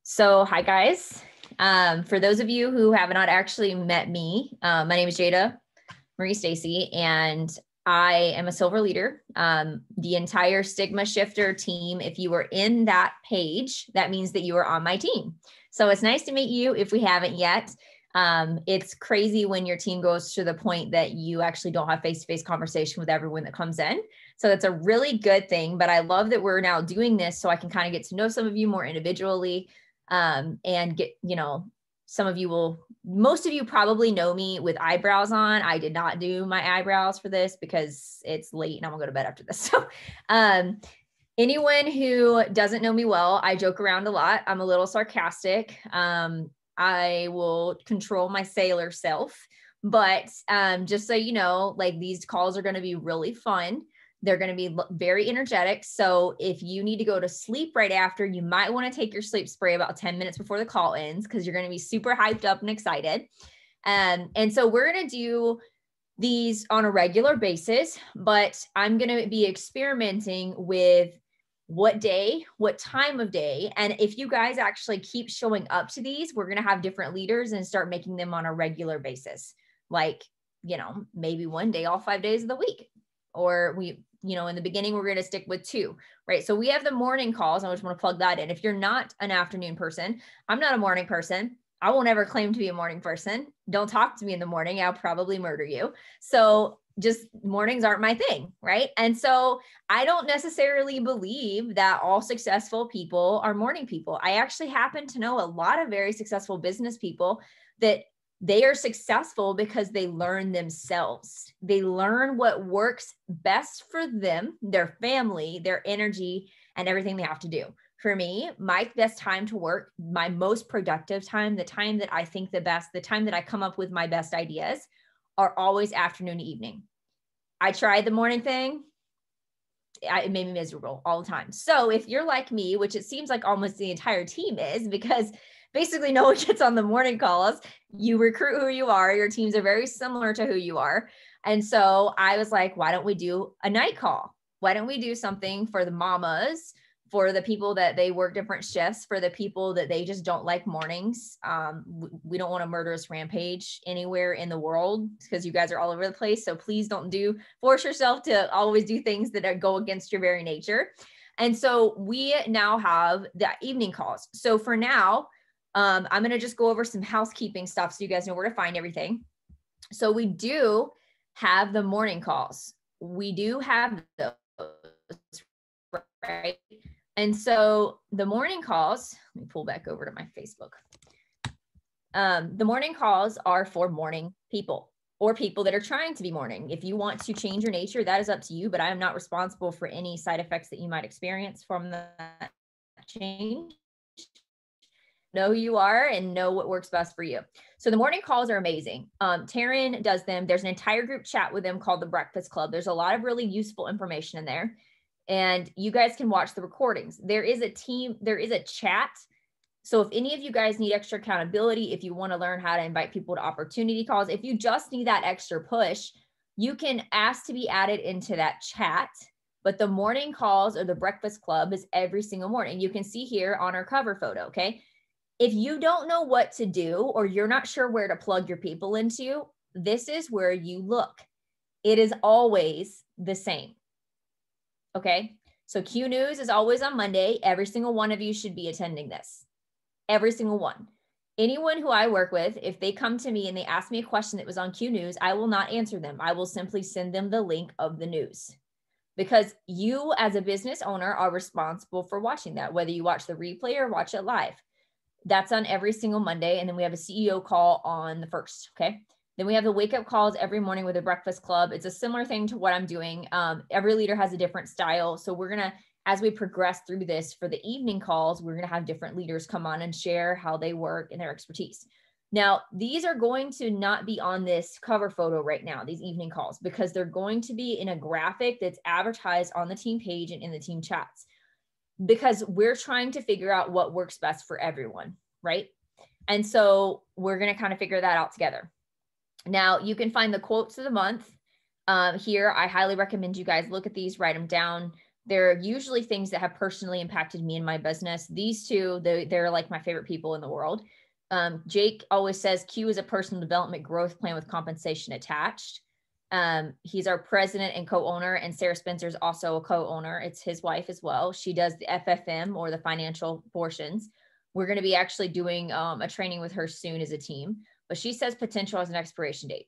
So, hi guys. For those of you who have not actually met me, my name is Jada Marie Stacy, and I am a silver leader. The entire Stigma Shifter team, if you were in that page, that means that you are on my team. So it's nice to meet you if we haven't yet. It's crazy when your team goes to the point that you actually don't have face-to-face conversation with everyone that comes in. So it's a really good thing, but I love that we're now doing this so I can kind of get to know some of you more individually, and get, most of you probably know me with eyebrows on. I did not do my eyebrows for this because it's late and I'm gonna go to bed after this. So, anyone who doesn't know me well, I joke around a lot. I'm a little sarcastic. I will control my sailor self, but just so you know, like these calls are going to be really fun. They're going to be very energetic. So if you need to go to sleep right after, you might want to take your sleep spray about 10 minutes before the call ends because you're going to be super hyped up and excited. And so we're going to do these on a regular basis, but I'm going to be experimenting with what day, what time of day. And if you guys actually keep showing up to these, we're going to have different leaders and start making them on a regular basis. Like, maybe one day, all 5 days of the week. Or in the beginning, we're going to stick with 2, right? So we have the morning calls. I just want to plug that in. If you're not an afternoon person, I'm not a morning person. I won't ever claim to be a morning person. Don't talk to me in the morning. I'll probably murder you. So just mornings aren't my thing, right? And so I don't necessarily believe that all successful people are morning people. I actually happen to know a lot of very successful business people that they are successful because they learn themselves. They learn what works best for them, their family, their energy, and everything they have to do. For me, my best time to work, my most productive time, the time that I think the best, the time that I come up with my best ideas are always afternoon, evening. I tried the morning thing. It made me miserable all the time. So if you're like me, which it seems like almost the entire team is, because basically no one gets on the morning calls, you recruit who you are, your teams are very similar to who you are. And so I was like, why don't we do a night call? Why don't we do something for the mamas, for the people that they work different shifts, for the people that they just don't like mornings? We don't want a murderous rampage anywhere in the world because you guys are all over the place. So please don't force yourself to always do things that go against your very nature. And so we now have the evening calls. So for now, I'm going to just go over some housekeeping stuff so you guys know where to find everything. So we do have the morning calls. We do have those, right? And so the morning calls, let me pull back over to my Facebook. The morning calls are for morning people or people that are trying to be morning. If you want to change your nature, that is up to you, but I am not responsible for any side effects that you might experience from that change. Know who you are and know what works best for you. So the morning calls are amazing. Taryn does them. There's an entire group chat with them called the Breakfast Club. There's a lot of really useful information in there. And you guys can watch the recordings. There is a chat. So if any of you guys need extra accountability, if you want to learn how to invite people to opportunity calls, if you just need that extra push, you can ask to be added into that chat. But the morning calls or the Breakfast Club is every single morning. You can see here on our cover photo, okay? If you don't know what to do or you're not sure where to plug your people into, this is where you look. It is always the same. Okay, so Q News is always on Monday. Every single one of you should be attending this. Every single one. Anyone who I work with, if they come to me and they ask me a question that was on Q News, I will not answer them. I will simply send them the link of the news. Because you as a business owner are responsible for watching that, whether you watch the replay or watch it live. That's on every single Monday. And then we have a CEO call on the 1st, okay? Then we have the wake up calls every morning with the Breakfast Club. It's a similar thing to what I'm doing. Every leader has a different style. So we're going to, as we progress through this for the evening calls, we're going to have different leaders come on and share how they work and their expertise. Now, these are going to not be on this cover photo right now, these evening calls, because they're going to be in a graphic that's advertised on the team page and in the team chats, because we're trying to figure out what works best for everyone, right? And so we're going to kind of figure that out together. Now, you can find the quotes of the month here. I highly recommend you guys look at these, write them down. They're usually things that have personally impacted me and my business. These two, they're like my favorite people in the world. Jake always says Q is a personal development growth plan with compensation attached. He's our president and co-owner, and Sarah Spencer is also a co-owner. It's his wife as well. She does the FFM, or the financial portions. We're going to be actually doing a training with her soon as a team, but she says potential has an expiration date.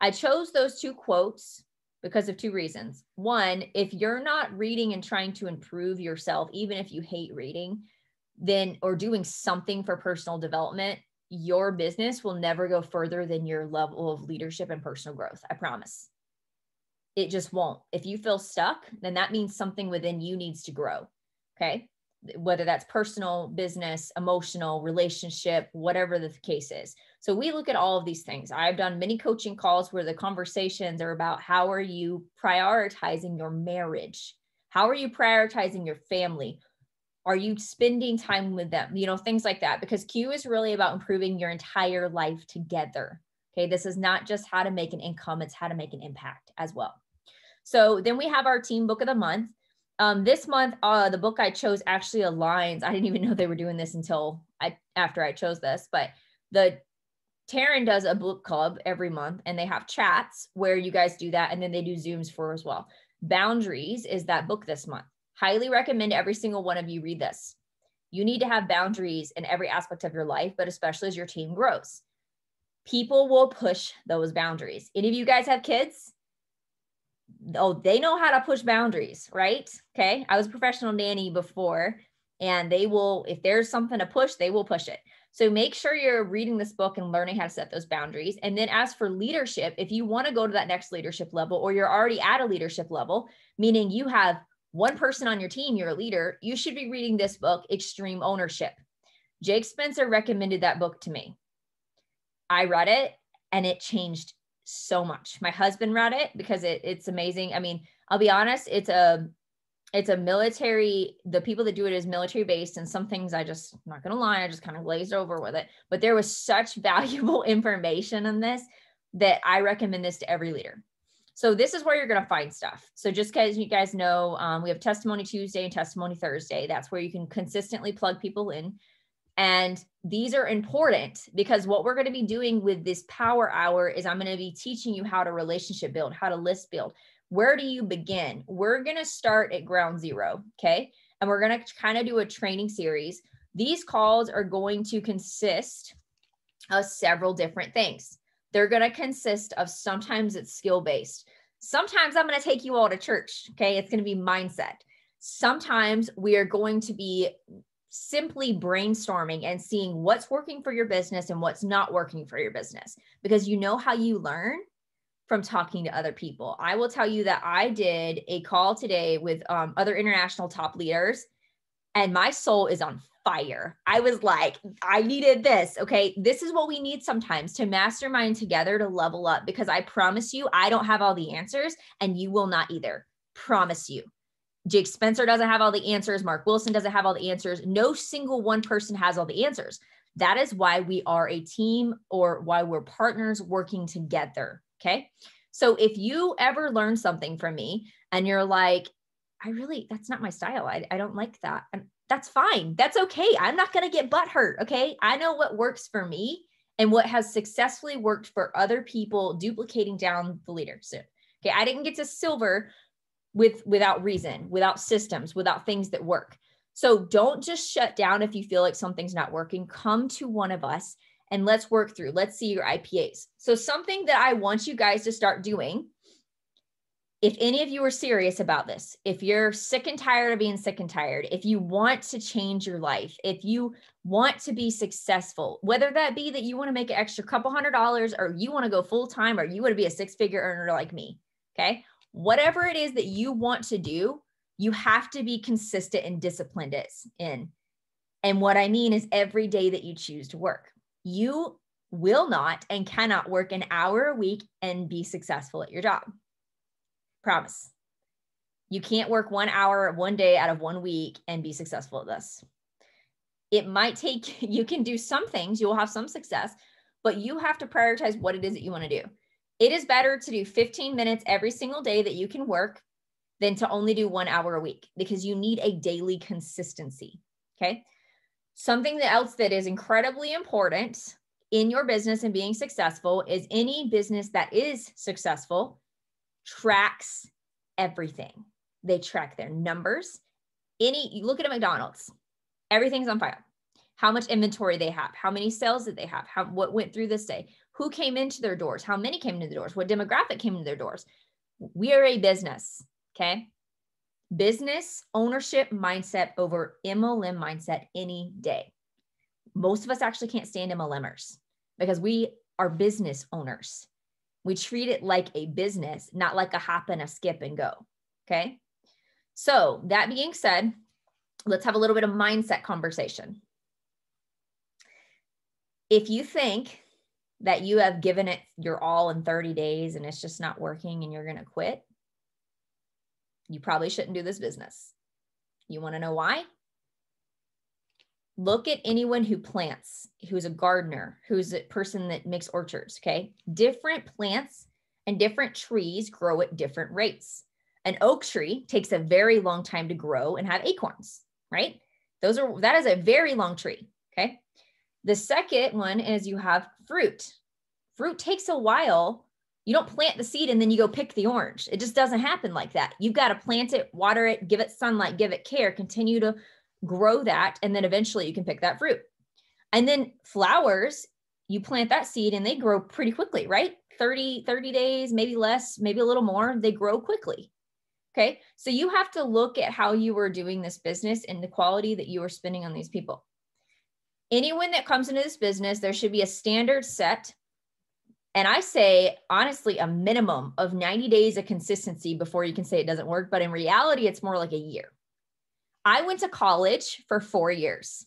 I chose those two quotes because of two reasons. One, if you're not reading and trying to improve yourself, even if you hate reading, then, or doing something for personal development, your business will never go further than your level of leadership and personal growth. I promise. It just won't. If you feel stuck, then that means something within you needs to grow. Okay. Whether that's personal, business, emotional, relationship, whatever the case is. So we look at all of these things. I've done many coaching calls where the conversations are about how are you prioritizing your marriage? How are you prioritizing your family? Are you spending time with them? You know, things like that, because Q is really about improving your entire life together. Okay. This is not just how to make an income. It's how to make an impact as well. So then we have our team book of the month. This month, the book I chose actually aligns. I didn't even know they were doing this until after I chose this, but Taryn does a book club every month, and they have chats where you guys do that. And then they do Zooms for as well. Boundaries is that book this month. Highly recommend every single one of you read this. You need to have boundaries in every aspect of your life, but especially as your team grows. People will push those boundaries. Any of you guys have kids? Oh, they know how to push boundaries, right? Okay. I was a professional nanny before, and they will, if there's something to push, they will push it. So make sure you're reading this book and learning how to set those boundaries. And then as for leadership, if you want to go to that next leadership level, or you're already at a leadership level, meaning you have one person on your team, you're a leader, you should be reading this book, Extreme Ownership. Jake Spencer recommended that book to me. I read it and it changed so much. My husband read it because it's amazing. I mean, I'll be honest, it's a military, the people that do it is military based, and some things I'm not going to lie, I just kind of glazed over with it, but there was such valuable information in this that I recommend this to every leader. So this is where you're going to find stuff. So just because you guys know, we have Testimony Tuesday and Testimony Thursday. That's where you can consistently plug people in. And these are important because what we're going to be doing with this power hour is I'm going to be teaching you how to relationship build, how to list build. Where do you begin? We're going to start at ground zero. Okay. And we're going to kind of do a training series. These calls are going to consist of several different things. They're going to consist of, sometimes it's skill-based. Sometimes I'm going to take you all to church. Okay. It's going to be mindset. Sometimes we are going to be simply brainstorming and seeing what's working for your business and what's not working for your business, because you know how you learn from talking to other people. I will tell you that I did a call today with other international top leaders, and my soul is on fire. I was like, I needed this. Okay. This is what we need sometimes to mastermind together to level up, because I promise you, I don't have all the answers and you will not either. Promise you. Jake Spencer doesn't have all the answers. Mark Wilson doesn't have all the answers. No single one person has all the answers. That is why we are a team, or why we're partners working together. Okay. So if you ever learn something from me and you're like, that's not my style. I don't like that. And that's fine. That's okay. I'm not going to get butthurt. Okay. I know what works for me and what has successfully worked for other people, duplicating down the leader. So, okay. I didn't get to silver without reason, without systems, without things that work. So don't just shut down if you feel like something's not working. Come to one of us and let's work through. Let's see your IPAs. So something that I want you guys to start doing, if any of you are serious about this, if you're sick and tired of being sick and tired, if you want to change your life, if you want to be successful, whether that be that you want to make an extra couple $100, or you want to go full time, or you want to be a six-figure earner like me. Okay. Whatever it is that you want to do, you have to be consistent and disciplined in. And what I mean is every day that you choose to work. You will not and cannot work an hour a week and be successful at your job. Promise. You can't work 1 hour, one day out of 1 week and be successful at this. It might take, you can do some things, you will have some success, but you have to prioritize what it is that you want to do. It is better to do 15 minutes every single day that you can work than to only do 1 hour a week, because you need a daily consistency. Okay. Something else that is incredibly important in your business and being successful is any business that is successful tracks everything. They track their numbers. You look at a McDonald's, everything's on file. How much inventory they have, how many sales did they have, what went through this day, who came into their doors, how many came into the doors, what demographic came into their doors. We are a business, okay? Business ownership mindset over MLM mindset any day. Most of us actually can't stand MLMers because we are business owners. We treat it like a business, not like a hop and a skip and go, okay? So that being said, let's have a little bit of mindset conversation. If you think that you have given it your all in 30 days and it's just not working and you're going to quit, you probably shouldn't do this business. You want to know why? Look at anyone who plants, who's a gardener, who's a person that makes orchards, okay? Different plants and different trees grow at different rates. An oak tree takes a very long time to grow and have acorns, right? That is a very long tree, okay? The second one is you have fruit. Fruit takes a while. You don't plant the seed and then you go pick the orange. It just doesn't happen like that. You've got to plant it, water it, give it sunlight, give it care, continue to grow that. And then eventually you can pick that fruit. And then flowers, you plant that seed and they grow pretty quickly, right? 30 days, maybe less, maybe a little more. They grow quickly. Okay. So you have to look at how you were doing this business and the quality that you are spending on these people. Anyone that comes into this business, there should be a standard set. And I say, honestly, a minimum of 90 days of consistency before you can say it doesn't work. But in reality, it's more like a year. I went to college for 4 years.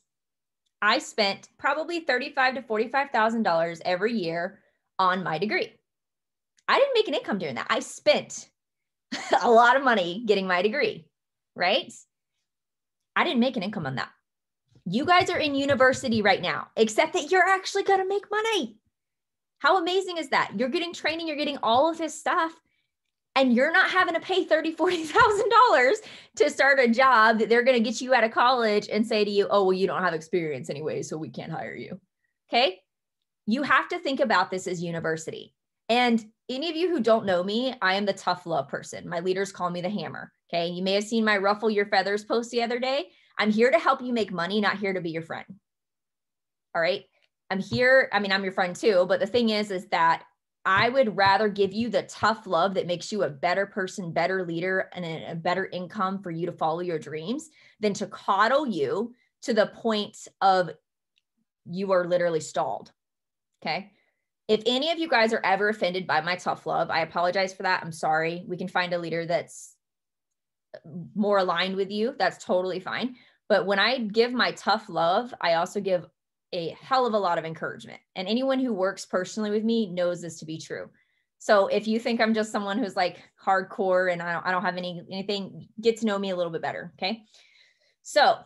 I spent probably $35,000 to $45,000 every year on my degree. I didn't make an income doing that. I spent a lot of money getting my degree, right? I didn't make an income on that. You guys are in university right now, except that you're actually going to make money. How amazing is that? You're getting training, you're getting all of this stuff, and you're not having to pay $30,000, $40,000 to start a job that they're going to get you out of college and say to you, oh, well, you don't have experience anyway, so we can't hire you. Okay. You have to think about this as university. And any of you who don't know me, I am the tough love person. My leaders call me the hammer. Okay. You may have seen my ruffle your feathers post the other day. I'm here to help you make money, not here to be your friend. All right. I'm here. I mean, I'm your friend too, but the thing is that I would rather give you the tough love that makes you a better person, better leader, and a better income for you to follow your dreams than to coddle you to the point of you are literally stalled. Okay. If any of you guys are ever offended by my tough love, I apologize for that. I'm sorry. We can find a leader that's more aligned with you. That's totally fine. But when I give my tough love, I also give a hell of a lot of encouragement. And anyone who works personally with me knows this to be true. So if you think I'm just someone who's like hardcore and I don't have anything, get to know me a little bit better. Okay. So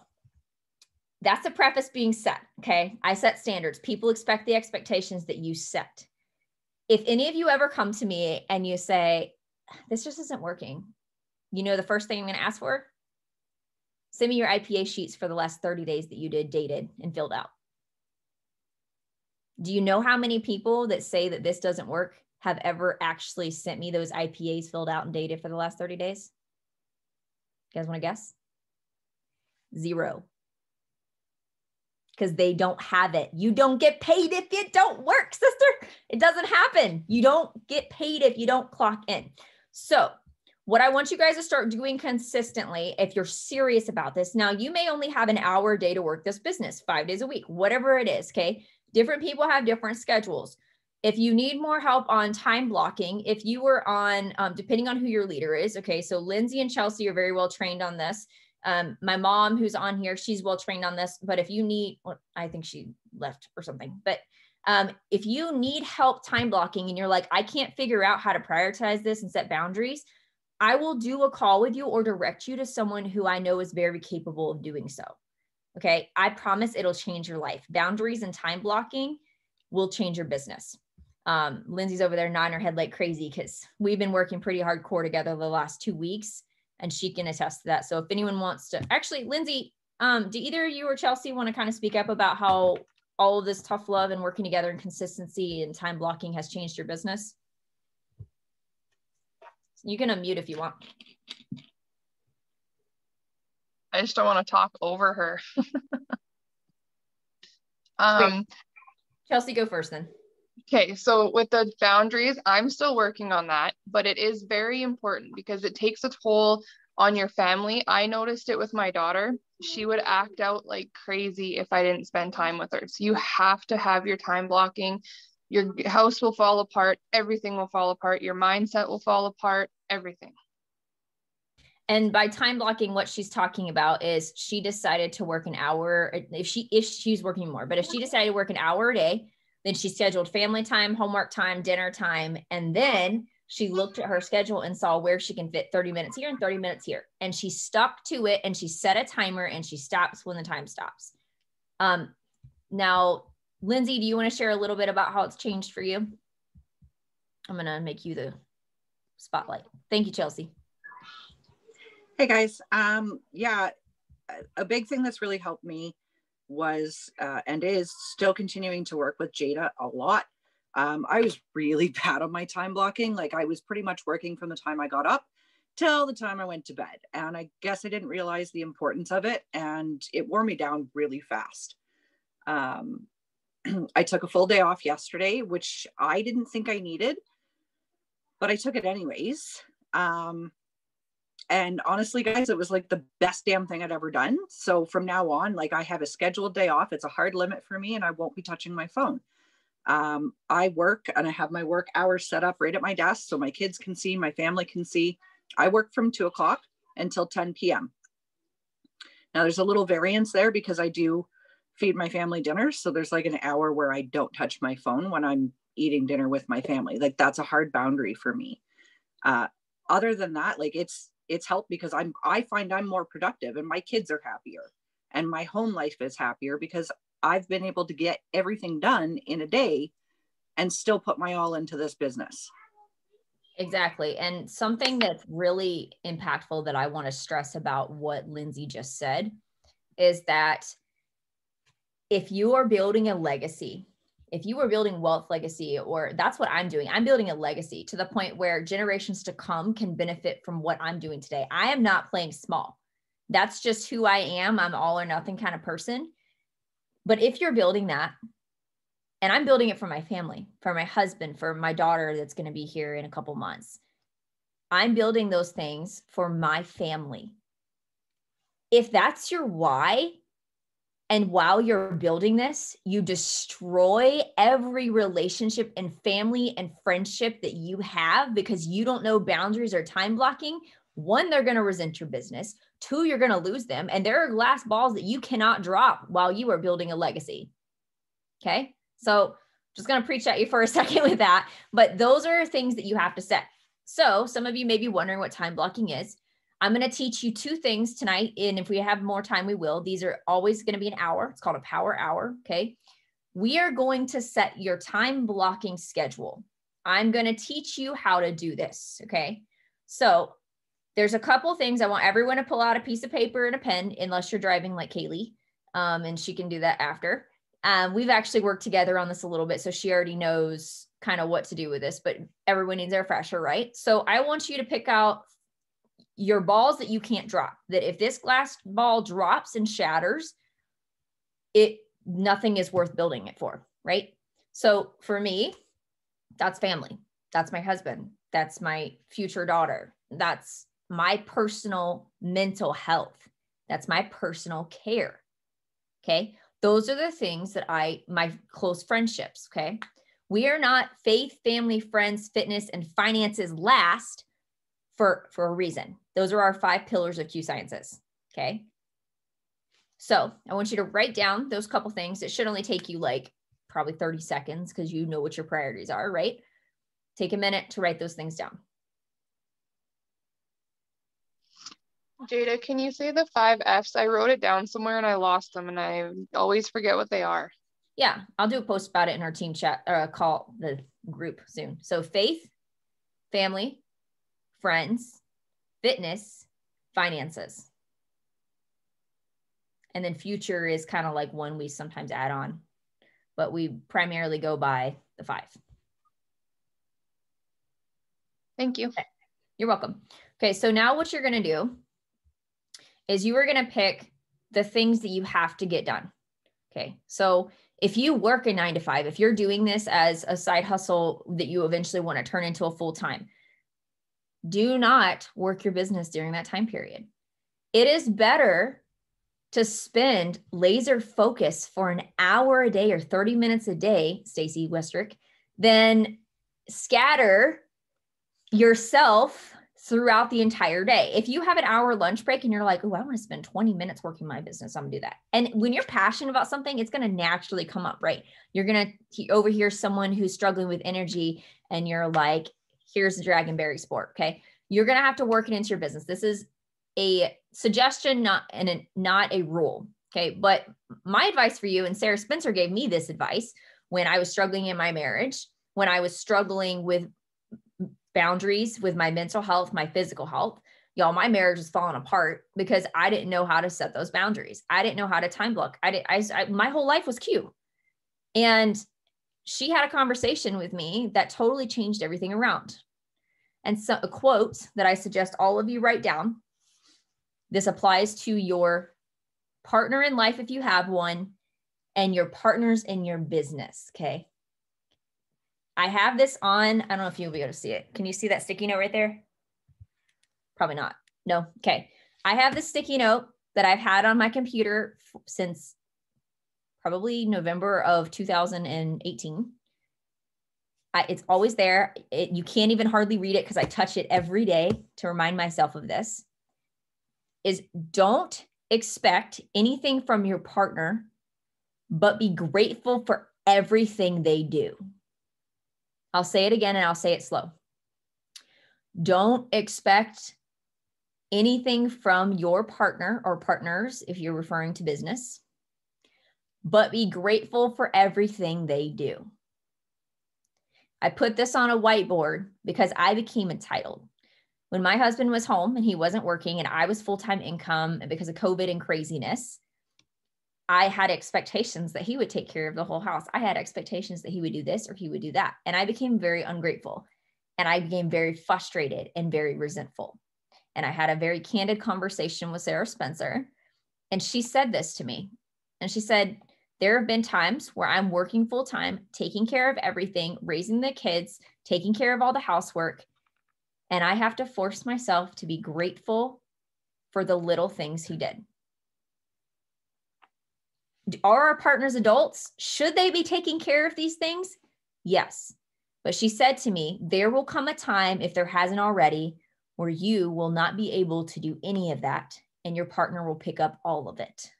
that's the preface being set. Okay. I set standards. People expect the expectations that you set. If any of you ever come to me and you say, this just isn't working, you know, the first thing I'm going to ask for, send me your IPA sheets for the last 30 days that you dated and filled out. Do you know how many people that say that this doesn't work have ever actually sent me those IPAs filled out and dated for the last 30 days? You guys want to guess? 0. Because they don't have it. You don't get paid if it don't work, sister. It doesn't happen. You don't get paid if you don't clock in. So what I want you guys to start doing consistently, if you're serious about this, now you may only have an hour a day to work this business, 5 days a week, whatever it is, okay? Different people have different schedules. If you need more help on time blocking, if you were on, depending on who your leader is, okay, so Lindsay and Chelsea are very well trained on this. My mom who's on here, she's well trained on this, but if you need, well, I think she left or something, but if you need help time blocking and you're like, I can't figure out how to prioritize this and set boundaries, I will do a call with you or direct you to someone who I know is very capable of doing so. Okay. I promise it'll change your life. Boundaries and time blocking will change your business. Lindsay's over there nodding her head like crazy because we've been working pretty hardcore together the last 2 weeks. and she can attest to that. So if anyone wants to, actually, Lindsay, do either you or Chelsea want to kind of speak up about how all of this tough love and working together and consistency and time blocking has changed your business? You can unmute if you want. I just don't want to talk over her. Chelsea, go first then. Okay, so with the boundaries, I'm still working on that, but it is very important because it takes a toll on your family. I noticed it with my daughter. She would act out like crazy if I didn't spend time with her. So you have to have your time blocking. Your house will fall apart. Everything will fall apart. Your mindset will fall apart. Everything. And by time blocking, what she's talking about is she decided to work an hour. If she's working more, but if she decided to work an hour a day, then she scheduled family time, homework time, dinner time. And then she looked at her schedule and saw where she can fit 30 minutes here and 30 minutes here. And she stuck to it and she set a timer and she stops when the time stops. Now, Lindsay, do you want to share a little bit about how it's changed for you? I'm going to make you the spotlight. Thank you, Chelsea. Hey guys. Yeah, a big thing that's really helped me was and is still continuing to work with Jada a lot. I was really bad on my time blocking. Like I was pretty much working from the time I got up till the time I went to bed. And I guess I didn't realize the importance of it, and it wore me down really fast. I took a full day off yesterday, which I didn't think I needed, but I took it anyways. And honestly, guys, it was like the best damn thing I'd ever done. So from now on, like I have a scheduled day off. It's a hard limit for me and I won't be touching my phone. I work and I have my work hours set up right at my desk so my kids can see, my family can see. I work from 2 o'clock until 10 p.m. Now there's a little variance there because I do feed my family dinner. So there's like an hour where I don't touch my phone when I'm eating dinner with my family. Like that's a hard boundary for me. Other than that, like it's helped because I find I'm more productive and my kids are happier and my home life is happier because I've been able to get everything done in a day and still put my all into this business. Exactly. And something that's really impactful that I want to stress about what Lindsay just said is that if you are building a legacy, if you are building wealth legacy, or that's what I'm doing, I'm building a legacy to the point where generations to come can benefit from what I'm doing today. I am not playing small. That's just who I am. I'm all or nothing kind of person. But if you're building that, and I'm building it for my family, for my husband, for my daughter that's going to be here in a couple months, I'm building those things for my family. If that's your why, and while you're building this, you destroy every relationship and family and friendship that you have because you don't know boundaries or time blocking. One, they're going to resent your business. Two, you're going to lose them. And there are glass balls that you cannot drop while you are building a legacy. Okay. So just going to preach at you for a second with that. But those are things that you have to set. So some of you may be wondering what time blocking is. I'm going to teach you 2 things tonight. And if we have more time, we will. These are always going to be an hour. It's called a power hour. Okay. We are going to set your time blocking schedule. I'm going to teach you how to do this. Okay. So there's a couple things. I want everyone to pull out a piece of paper and a pen, unless you're driving like Kaylee, and she can do that after. We've actually worked together on this a little bit, so she already knows kind of what to do with this, but everyone needs their refresher, right? So I want you to pick out your balls that you can't drop, that if this glass ball drops and shatters, nothing is worth building it for, right? So for me, that's family. That's my husband. That's my future daughter. That's my personal mental health. That's my personal care. Okay. Those are the things that my close friendships. Okay. We are not faith, family, friends, fitness, and finances last for a reason. Those are our 5 pillars of Q Sciences. Okay. So I want you to write down those couple things. It should only take you like probably 30 seconds because you know what your priorities are, right? Take a minute to write those things down. Jada, can you say the 5 F's? I wrote it down somewhere and I lost them and I always forget what they are. Yeah, I'll do a post about it in our team chat or call the group soon. So faith, family, friends, fitness, finances. And then future is kind of like one we sometimes add on, but we primarily go by the 5. Thank you. Okay. You're welcome. Okay. So now what you're going to do is you are going to pick the things that you have to get done. Okay. So if you work a 9 to 5, if you're doing this as a side hustle that you eventually want to turn into a full time, do not work your business during that time period. It is better to spend laser focus for an hour a day or 30 minutes a day, Stacey Westrick, than scatter yourself throughout the entire day. If you have an hour lunch break and you're like, oh, I want to spend 20 minutes working my business, I'm gonna do that. And when you're passionate about something, it's going to naturally come up, right? You're going to overhear someone who's struggling with energy and you're like, here's the Dragonberry sport. Okay. You're going to have to work it into your business. This is a suggestion, not a rule. Okay. But my advice for you, and Sarah Spencer gave me this advice when I was struggling in my marriage, when I was struggling with boundaries with my mental health, my physical health. Y'all, my marriage was falling apart because I didn't know how to set those boundaries. I didn't know how to time block. My whole life was cute. And she had a conversation with me that totally changed everything around. And so a quote that I suggest all of you write down. This applies to your partner in life if you have one, and your partners in your business. Okay. I have this on, I don't know if you'll be able to see it. Can you see that sticky note right there? Probably not. No. Okay. I have this sticky note that I've had on my computer since probably November of 2018. It's always there. You can't even hardly read it because I touch it every day to remind myself of this. Is don't expect anything from your partner, but be grateful for everything they do. I'll say it again and I'll say it slow. Don't expect anything from your partner or partners if you're referring to business, but be grateful for everything they do. I put this on a whiteboard because I became entitled. When my husband was home and he wasn't working and I was full-time income because of COVID and craziness, I had expectations that he would take care of the whole house. I had expectations that he would do this or he would do that. And I became very ungrateful and I became very frustrated and very resentful. And I had a very candid conversation with Sarah Spencer. And she said this to me. And she said, there have been times where I'm working full time, taking care of everything, raising the kids, taking care of all the housework. And I have to force myself to be grateful for the little things he did. Are our partners adults? Should they be taking care of these things? Yes. But she said to me, there will come a time, if there hasn't already, where you will not be able to do any of that and your partner will pick up all of it.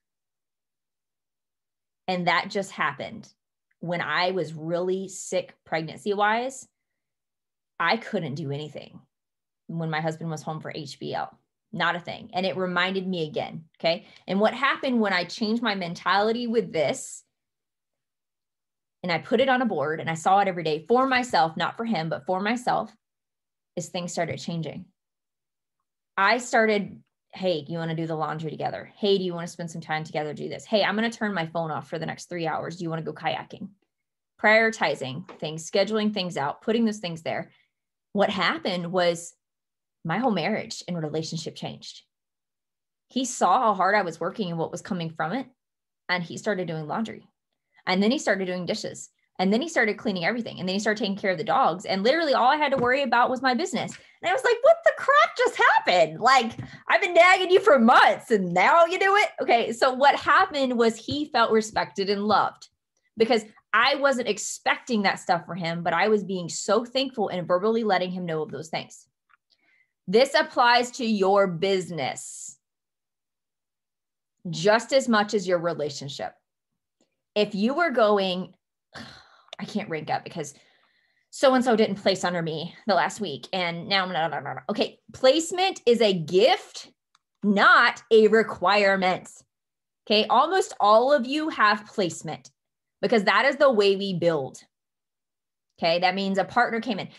And that just happened when I was really sick pregnancy-wise. I couldn't do anything when my husband was home for HBL. Not a thing. And it reminded me again. Okay. And what happened when I changed my mentality with this and I put it on a board and I saw it every day for myself, not for him, but for myself, is things started changing. I started, hey, you want to do the laundry together? Hey, do you want to spend some time together? Do this. Hey, I'm going to turn my phone off for the next 3 hours. Do you want to go kayaking? Prioritizing things, scheduling things out, putting those things there. What happened was my whole marriage and relationship changed. He saw how hard I was working and what was coming from it. And he started doing laundry. And then he started doing dishes. And then he started cleaning everything. And then he started taking care of the dogs. And literally all I had to worry about was my business. And I was like, what the crap just happened? Like, I've been nagging you for months and now you do it. Okay. So what happened was he felt respected and loved because I wasn't expecting that stuff for him, but I was being so thankful and verbally letting him know of those things. This applies to your business just as much as your relationship. If you were going, I can't rank up because so-and-so didn't place under me the last week. And now, okay. Placement is a gift, not a requirement. Okay. Almost all of you have placement because that is the way we build. Okay. That means a partner came in.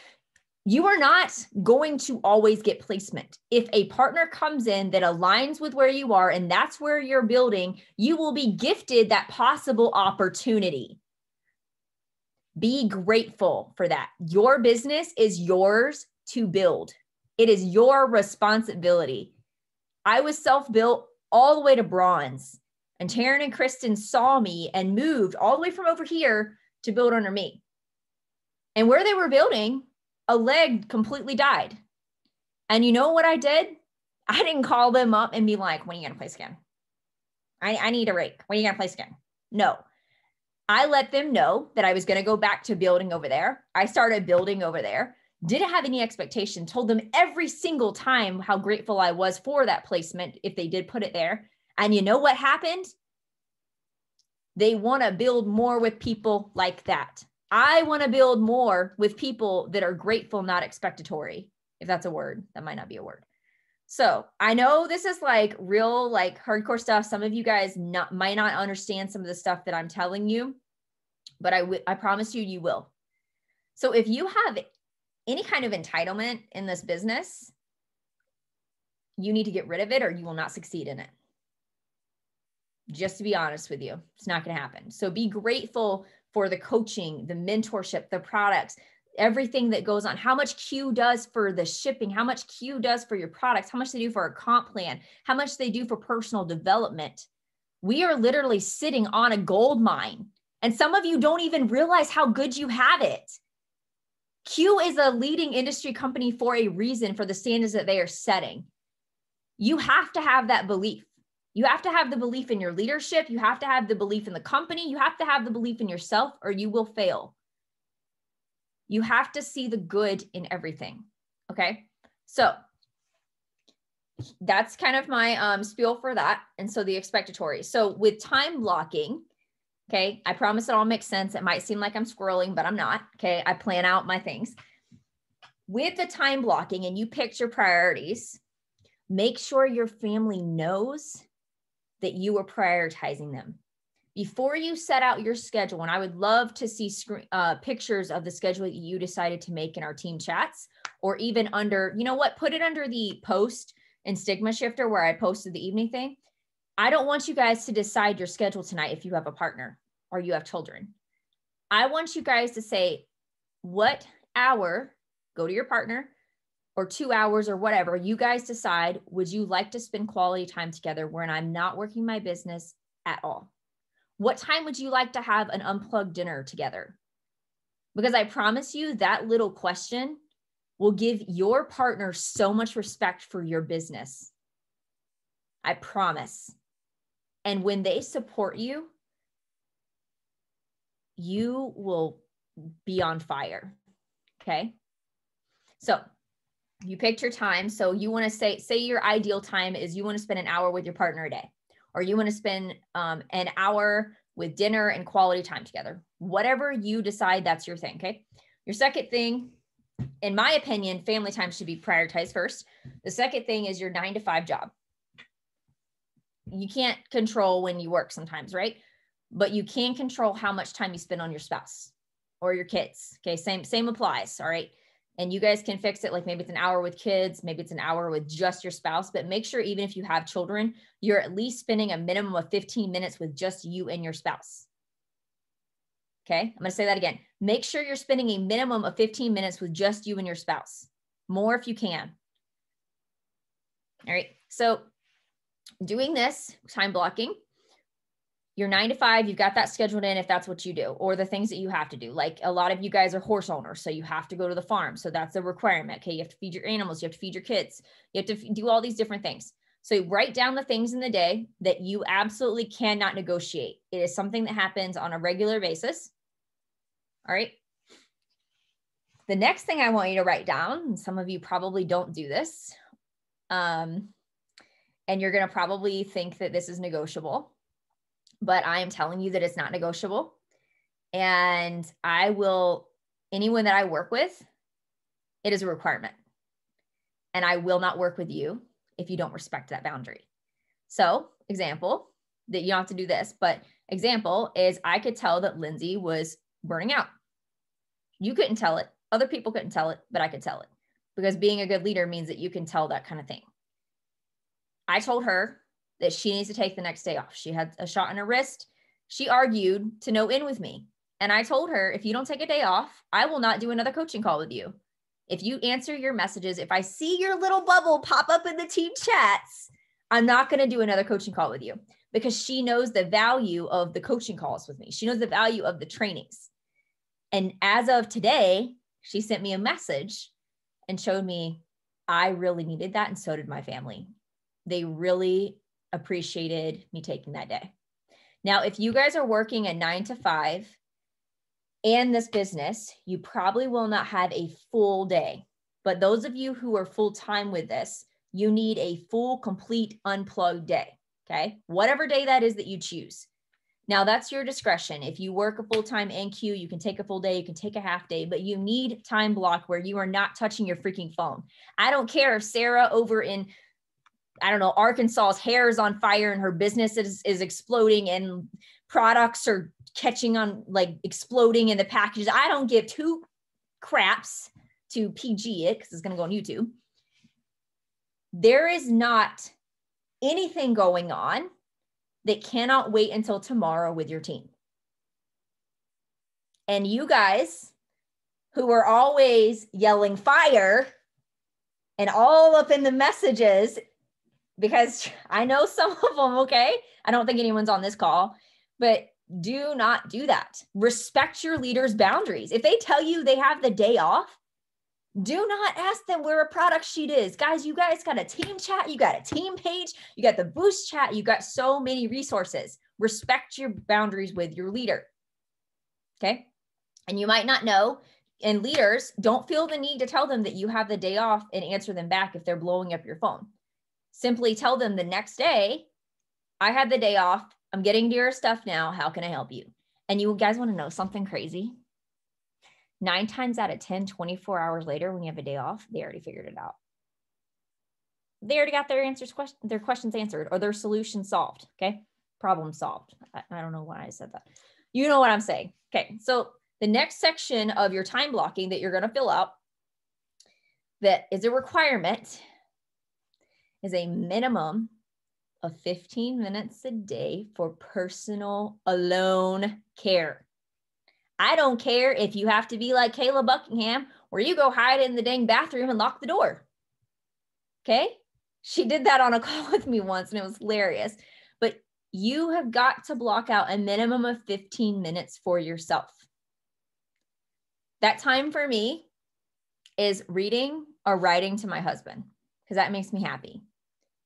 You are not going to always get placement. If a partner comes in that aligns with where you are and that's where you're building, you will be gifted that possible opportunity. Be grateful for that. Your business is yours to build. It is your responsibility. I was self-built all the way to bronze, and Taryn and Kristen saw me and moved all the way from over here to build under me. And where they were building, a leg completely died. And you know what I did? I didn't call them up and be like, when are you going to place again? I need a rake. When are you going to place again? No. I let them know that I was going to go back to building over there. I started building over there. Didn't have any expectation. Told them every single time how grateful I was for that placement if they did put it there. And you know what happened? They want to build more with people like that. I want to build more with people that are grateful, not expectatory. If that's a word, that might not be a word. So I know this is like real, like hardcore stuff. Some of you guys might not understand some of the stuff that I'm telling you, but I promise you, you will. So if you have any kind of entitlement in this business, you need to get rid of it or you will not succeed in it. Just to be honest with you, it's not going to happen. So be grateful for the coaching, the mentorship, the products, everything that goes on, how much Q does for the shipping, how much Q does for your products, how much they do for a comp plan, how much they do for personal development. We are literally sitting on a gold mine, and some of you don't even realize how good you have it. Q is a leading industry company for a reason, for the standards that they are setting. You have to have that belief. You have to have the belief in your leadership. You have to have the belief in the company. You have to have the belief in yourself, or you will fail. You have to see the good in everything. Okay. So that's kind of my spiel for that. And so the expectatory. So with time blocking, okay, I promise it all makes sense. It might seem like I'm squirreling, but I'm not. Okay. I plan out my things. With the time blocking and you picked your priorities, make sure your family knows that you are prioritizing them. Before you set out your schedule, and I would love to see pictures of the schedule that you decided to make in our team chats, or even under, you know what, put it under the post in Stigma Shifter where I posted the evening thing. I don't want you guys to decide your schedule tonight if you have a partner or you have children. I want you guys to say what hour, go to your partner, or 2 hours or whatever, you guys decide, would you like to spend quality time together when I'm not working my business at all? What time would you like to have an unplugged dinner together? Because I promise you that little question will give your partner so much respect for your business. I promise. And when they support you, you will be on fire. Okay. So you picked your time. So you want to say your ideal time is you want to spend an hour with your partner a day, or you want to spend an hour with dinner and quality time together. Whatever you decide, that's your thing. Okay. Your second thing, in my opinion, family time should be prioritized first. The second thing is your 9 to 5 job. You can't control when you work sometimes, right? But you can control how much time you spend on your spouse or your kids. Okay. Same applies. All right. And you guys can fix it. Like maybe it's an hour with kids, maybe it's an hour with just your spouse, but make sure even if you have children, you're at least spending a minimum of 15 minutes with just you and your spouse. Okay. I'm going to say that again. Make sure you're spending a minimum of 15 minutes with just you and your spouse. More if you can. All right. So doing this, time blocking, your 9 to 5, you've got that scheduled in if that's what you do, or the things that you have to do. Like a lot of you guys are horse owners, so you have to go to the farm. So that's a requirement. Okay. You have to feed your animals. You have to feed your kids. You have to do all these different things. So write down the things in the day that you absolutely cannot negotiate. It is something that happens on a regular basis. All right. The next thing I want you to write down, and some of you probably don't do this, and you're going to probably think that this is negotiable, but I am telling you that it's not negotiable. And anyone that I work with, it is a requirement. And I will not work with you if you don't respect that boundary. So example, that you don't have to do this, but example is I could tell that Lindsay was burning out. You couldn't tell it. Other people couldn't tell it, but I could tell it, because being a good leader means that you can tell that kind of thing. I told her that she needs to take the next day off. She had a shot in her wrist. She argued to no end with me. And I told her, if you don't take a day off, I will not do another coaching call with you. If you answer your messages, if I see your little bubble pop up in the team chats, I'm not going to do another coaching call with you, because she knows the value of the coaching calls with me. She knows the value of the trainings. And as of today, she sent me a message and showed me I really needed that. And so did my family. They really appreciated me taking that day. Now, if you guys are working a 9 to 5 and this business, you probably will not have a full day. But those of you who are full-time with this, you need a full, complete, unplugged day. Okay. Whatever day that is that you choose. Now that's your discretion. If you work a full-time NQ, you can take a full day, you can take a half day, but you need time block where you are not touching your freaking phone. I don't care if Sarah over in, I don't know, Arkansas's hair is on fire and her business is exploding and products are catching on, like exploding in the packages. I don't give two craps to PG it, because it's going to go on YouTube. There is not anything going on that cannot wait until tomorrow with your team. And you guys who are always yelling fire and all up in the messages, because I know some of them, okay? I don't think anyone's on this call, but do not do that. Respect your leader's boundaries. If they tell you they have the day off, do not ask them where a product sheet is. Guys, you guys got a team chat, you got a team page, you got the boost chat, you got so many resources. Respect your boundaries with your leader. Okay. And you might not know, and leaders don't feel the need to tell them that you have the day off and answer them back if they're blowing up your phone. Simply tell them the next day, I had the day off. I'm getting to your stuff now. How can I help you? And you guys want to know something crazy? 9 times out of 10, 24 hours later, when you have a day off, they already figured it out. They already got their their questions answered, or their solution solved. Okay. Problem solved. I don't know why I said that. You know what I'm saying. Okay. So the next section of your time blocking that you're going to fill out, that is a requirement, is a minimum of 15 minutes a day for personal alone care. I don't care if you have to be like Kayla Buckingham, where you go hide in the dang bathroom and lock the door. Okay. She did that on a call with me once and it was hilarious, but you have got to block out a minimum of 15 minutes for yourself. That time for me is reading or writing to my husband, because that makes me happy.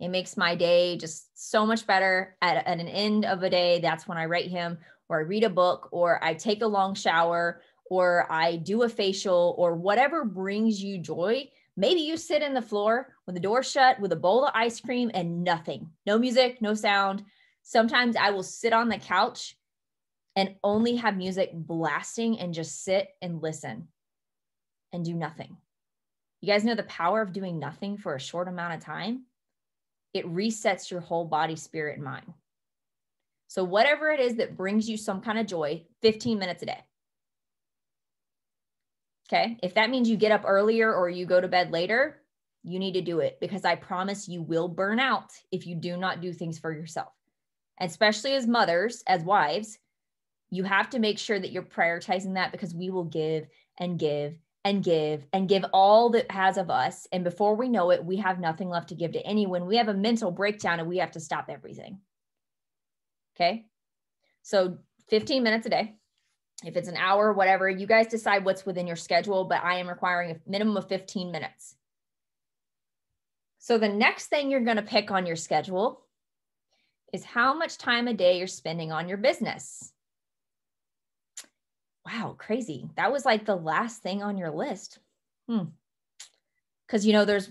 It makes my day just so much better. At an end of a day, that's when I write him, or I read a book, or I take a long shower, or I do a facial, or whatever brings you joy. Maybe you sit in the floor with the door shut with a bowl of ice cream and nothing, no music, no sound. Sometimes I will sit on the couch and only have music blasting and just sit and listen and do nothing. You guys know the power of doing nothing for a short amount of time? It resets your whole body, spirit, and mind. So whatever it is that brings you some kind of joy, 15 minutes a day. Okay. If that means you get up earlier or you go to bed later, you need to do it, because I promise you will burn out if you do not do things for yourself. And especially as mothers, as wives, you have to make sure that you're prioritizing that, because we will give and give and give and give all that has of us. And before we know it, we have nothing left to give to anyone. We have a mental breakdown and we have to stop everything. Okay. So 15 minutes a day. If it's an hour, whatever, you guys decide what's within your schedule, but I am requiring a minimum of 15 minutes. So the next thing you're going to pick on your schedule is how much time a day you're spending on your business. Wow, crazy. That was like the last thing on your list. Because, you know, there's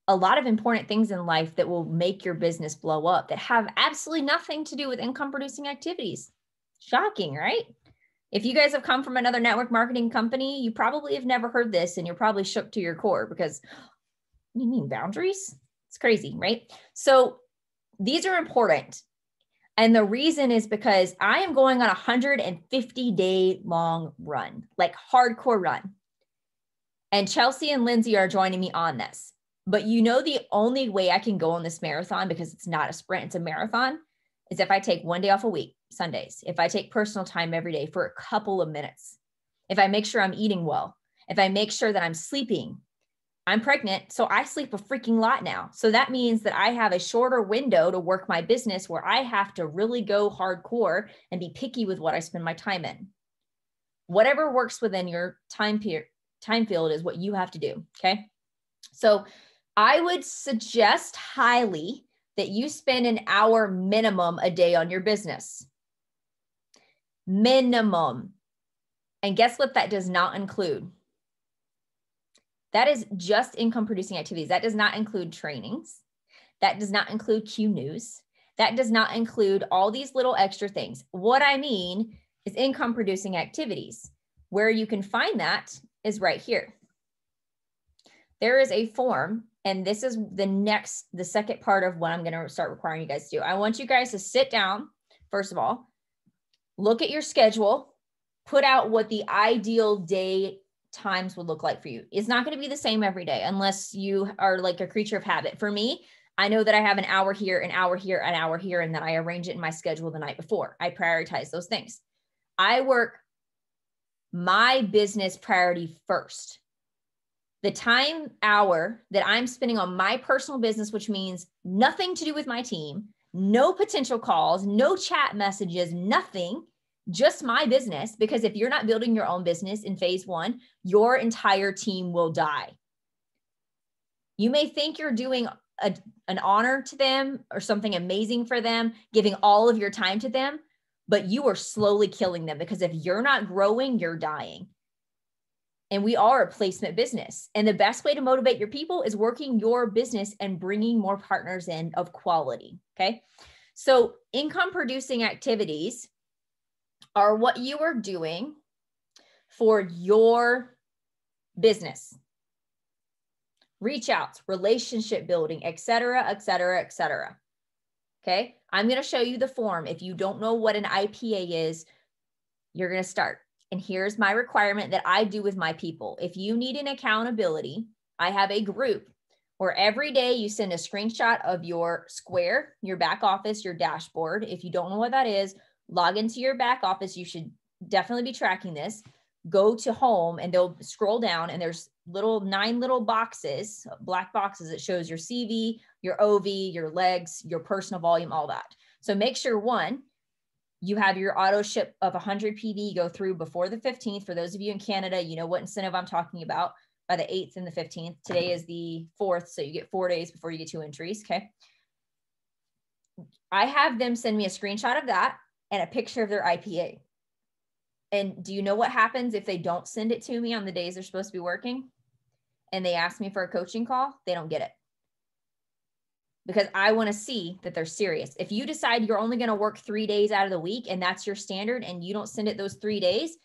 a lot of important things in life that will make your business blow up that have absolutely nothing to do with income producing activities. Shocking, right? If you guys have come from another network marketing company, you probably have never heard this and you're probably shook to your core, because what do you mean boundaries? It's crazy, right? So these are important. And the reason is because I am going on a 150-day long run, like hardcore run. And Chelsea and Lindsay are joining me on this. But you know, the only way I can go on this marathon, because it's not a sprint, it's a marathon, is if I take one day off a week, Sundays, if I take personal time every day for a couple of minutes, if I make sure I'm eating well, if I make sure that I'm sleeping. I'm pregnant, so I sleep a freaking lot now. So that means that I have a shorter window to work my business where I have to really go hardcore and be picky with what I spend my time in. Whatever works within your time field is what you have to do, okay? So I would suggest highly that you spend an hour minimum a day on your business. Minimum. And guess what that does not include? That is just income producing activities. That does not include trainings. That does not include Q News. That does not include all these little extra things. What I mean is income producing activities. Where you can find that is right here. There is a form, and this is the second part of what I'm going to start requiring you guys to do. I want you guys to sit down, first of all, look at your schedule, put out what the ideal day times would look like for you. It's not going to be the same every day unless you are like a creature of habit. For me, I know that I have an hour here, an hour here, an hour here, and then I arrange it in my schedule the night before. I prioritize those things. I work my business priority first. The time hour that I'm spending on my personal business, which means nothing to do with my team, no potential calls, no chat messages, nothing, just my business. Because if you're not building your own business in phase one, your entire team will die. You may think you're doing an honor to them or something amazing for them, giving all of your time to them, but you are slowly killing them, because if you're not growing, you're dying. And we are a placement business. And the best way to motivate your people is working your business and bringing more partners in of quality. Okay. So income producing activities are what you are doing for your business. Reach outs, relationship building, et cetera, et cetera, et cetera. Okay. I'm going to show you the form. If you don't know what an IPA is, you're going to start. And here's my requirement that I do with my people. If you need an accountability, I have a group where every day you send a screenshot of your Square, your back office, your dashboard. If you don't know what that is, log into your back office. You should definitely be tracking this. Go to home and they'll scroll down and there's 9 little boxes, black boxes that shows your CV, your OV, your legs, your personal volume, all that. So make sure, one, you have your auto ship of 100 PV go through before the 15th. For those of you in Canada, you know what incentive I'm talking about, by the 8th and the 15th. Today is the 4th, so you get 4 days before you get 2 entries, okay? I have them send me a screenshot of that and a picture of their IPA. And do you know what happens if they don't send it to me on the days they're supposed to be working and they ask me for a coaching call? They don't get it. Because I want to see that they're serious. If you decide you're only going to work 3 days out of the week and that's your standard and you don't send it those 3 days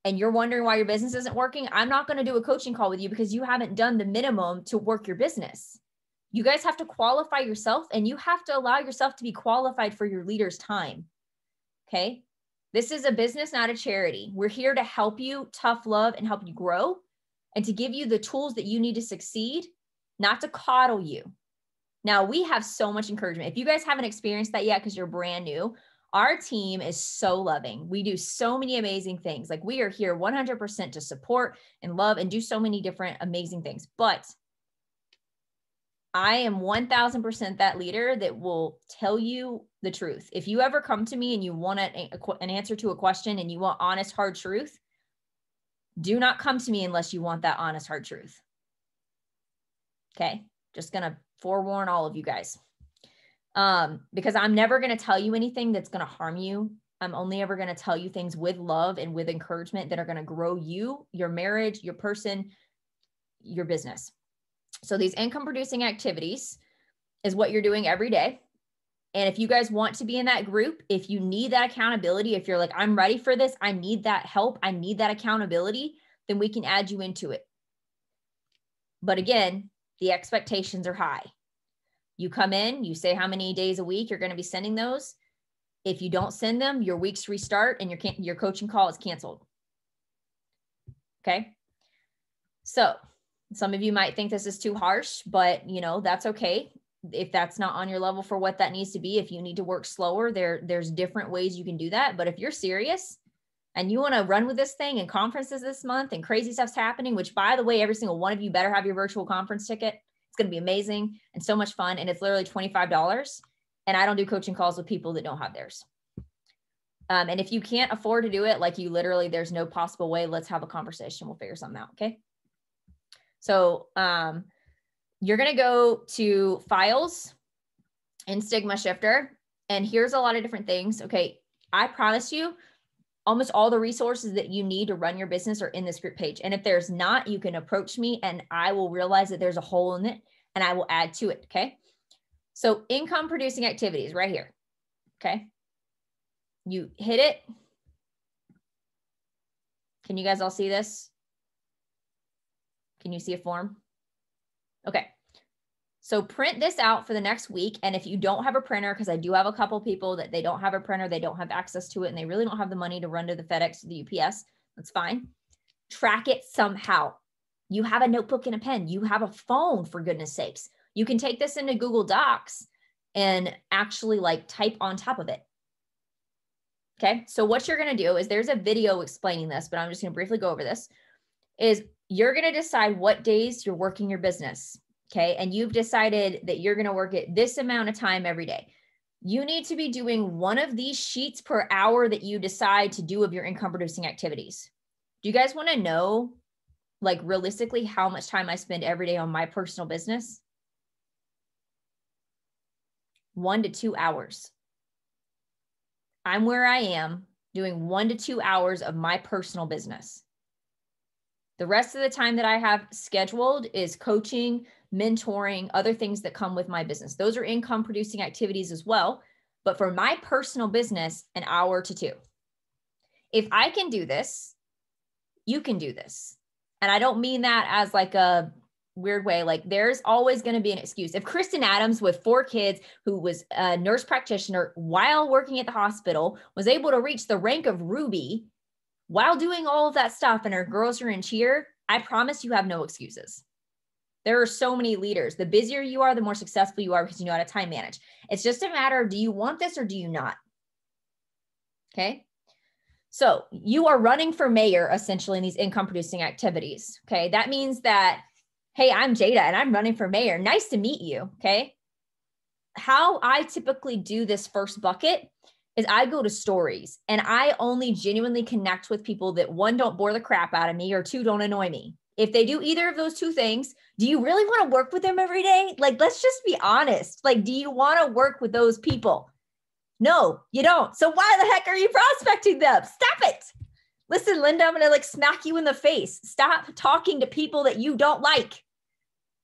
and you're wondering why your business isn't working, I'm not going to do a coaching call with you because you haven't done the minimum to work your business. You guys have to qualify yourself and you have to allow yourself to be qualified for your leader's time. Okay. This is a business, not a charity. We're here to help you tough love and help you grow and to give you the tools that you need to succeed, not to coddle you. Now, we have so much encouragement. If you guys haven't experienced that yet because you're brand new, our team is so loving. We do so many amazing things. Like, we are here 100% to support and love and do so many different amazing things. But I am 1000% that leader that will tell you the truth. If you ever come to me and you want an answer to a question and you want honest, hard truth, do not come to me unless you want that honest, hard truth. Okay. Just going to forewarn all of you guys. Because I'm never going to tell you anything that's going to harm you. I'm only ever going to tell you things with love and with encouragement that are going to grow you, your marriage, your person, your business. So these income producing activities is what you're doing every day. And if you guys want to be in that group, if you need that accountability, if you're like, I'm ready for this, I need that help, I need that accountability, then we can add you into it. But again, the expectations are high. You come in, you say how many days a week you're going to be sending those. If you don't send them, your weeks restart and your coaching call is canceled. Okay. So some of you might think this is too harsh, but you know, that's okay. If that's not on your level for what that needs to be, if you need to work slower, there's different ways you can do that. But if you're serious and you want to run with this thing and conferences this month and crazy stuff's happening, which by the way, every single one of you better have your virtual conference ticket. It's going to be amazing and so much fun. And it's literally $25. And I don't do coaching calls with people that don't have theirs. And if you can't afford to do it, like you literally, there's no possible way, let's have a conversation. We'll figure something out. Okay. So, you're going to go to Files in Stigma Shifter. And here's a lot of different things. Okay. I promise you almost all the resources that you need to run your business are in this group page. And if there's not, you can approach me and I will realize that there's a hole in it and I will add to it. Okay. So income producing activities right here. Okay. You hit it. Can you guys all see this? Can you see a form? Okay. So print this out for the next week. And if you don't have a printer, because I do have a couple people that they don't have a printer, they don't have access to it, and they really don't have the money to run to the FedEx or the UPS, that's fine. Track it somehow. You have a notebook and a pen. You have a phone, for goodness sakes. You can take this into Google Docs and actually like type on top of it. Okay. So what you're going to do is there's a video explaining this, but I'm just going to briefly go over this, is you're going to decide what days you're working your business. Okay. And you've decided that you're going to work it this amount of time every day. You need to be doing one of these sheets per hour that you decide to do of your income producing activities. Do you guys want to know, like realistically, how much time I spend every day on my personal business? 1 to 2 hours. I'm where I am doing 1 to 2 hours of my personal business. The rest of the time that I have scheduled is coaching, mentoring, other things that come with my business. Those are income producing activities as well. But for my personal business, 1 hour to 2. If I can do this, you can do this. And I don't mean that as like a weird way. Like there's always going to be an excuse. If Kristen Adams with 4 kids, who was a nurse practitioner while working at the hospital, was able to reach the rank of Ruby while doing all of that stuff and her girls are in cheer, I promise you have no excuses. There are so many leaders. The busier you are, the more successful you are because you know how to time manage. It's just a matter of, do you want this or do you not? Okay. So you are running for mayor essentially in these income producing activities. Okay. That means that, hey, I'm Jada and I'm running for mayor. Nice to meet you. Okay. How I typically do this first bucket is I go to stories and I only genuinely connect with people that 1, don't bore the crap out of me, or 2, don't annoy me. If they do either of those 2 things, do you really want to work with them every day? Like, let's just be honest. Like, do you want to work with those people? No, you don't. So why the heck are you prospecting them? Stop it. Listen, Linda, I'm going to like smack you in the face. Stop talking to people that you don't like.